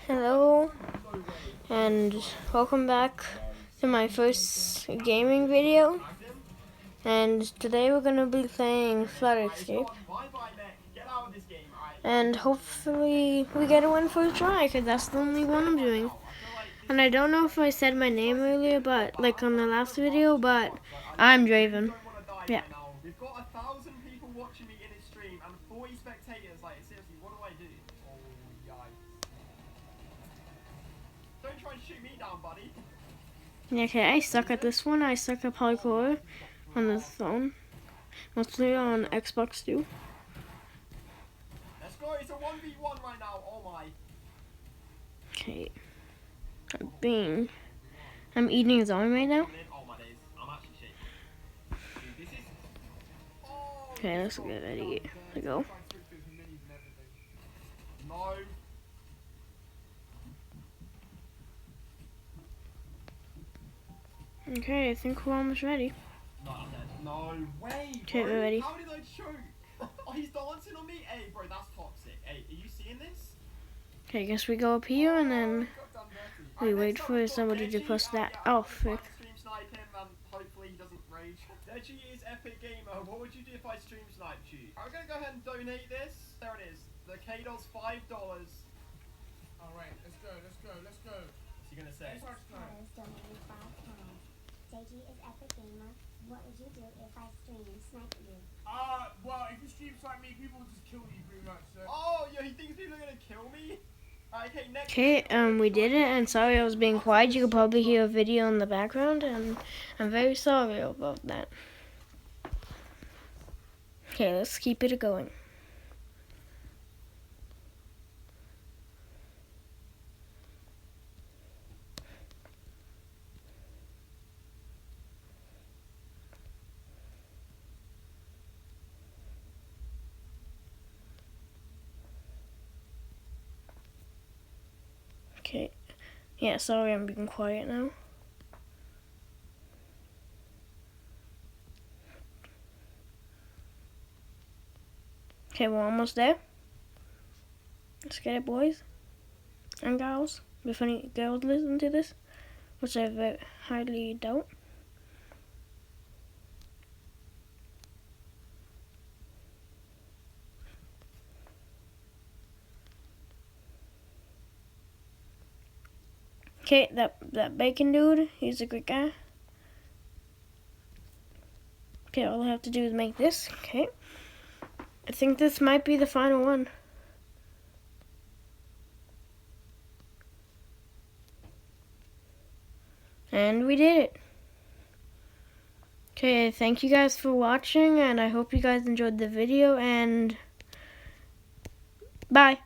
Hello, and welcome back to my first gaming video. And today we're going to be playing Flood Escape. And hopefully we get a win first try, because that's the only one I'm doing. And I don't know if I said my name earlier, but like on the last video, but I'm Draven. Yeah. We've got 1,000 people watching me in his stream and 40 spectators. Like, seriously, what do I do? Oh, yikes. Don't try and shoot me down, buddy. Okay, I suck at this one. I suck at parkour on the phone. Mostly on Xbox too. Let's go. It's a 1v1 right now. Oh, my. Okay. I'm eating a zombie right now. Oh, my days. I'm actually shaking. Dude, this is... Oh, Okay, let's get ready to go. No. Okay, I think we're almost ready. No, I'm dead. No way, Okay, bro. we're ready. How did I choke? Oh, he's dancing on me? Hey, bro, that's toxic. Hey, are you seeing this? Okay, I guess we go up here and then Got done dirty. we Alright, wait next up, for we've got somebody to Deji. press that. Yeah, Oh, I'm frick. gonna stream snipe him and hopefully he doesn't rage. Deji is Epic Gamer. What would you do if I stream sniped you? I'm gonna go ahead and donate this. There it is. The K-Dog's $5. Alright, let's go. What's he gonna say? Carlos donated £5. Deji is Epic Gamer. What would you do if I stream snipe you? Well, if you stream like me, people will just kill you pretty much, so. Oh, yo, he thinks people are gonna kill me? Okay, next. Okay, we did it, and sorry I was being quiet. You could probably hear a video in the background, and I'm very sorry about that. Okay, let's keep it going. Okay, yeah, sorry I'm being quiet now. Okay, we're almost there. Let's get it, boys and girls. If any girls listen to this, which I highly doubt. Okay, that bacon dude, he's a good guy. Okay, all I have to do is make this. Okay. I think this might be the final one. And we did it. Okay, thank you guys for watching, and I hope you guys enjoyed the video, and bye.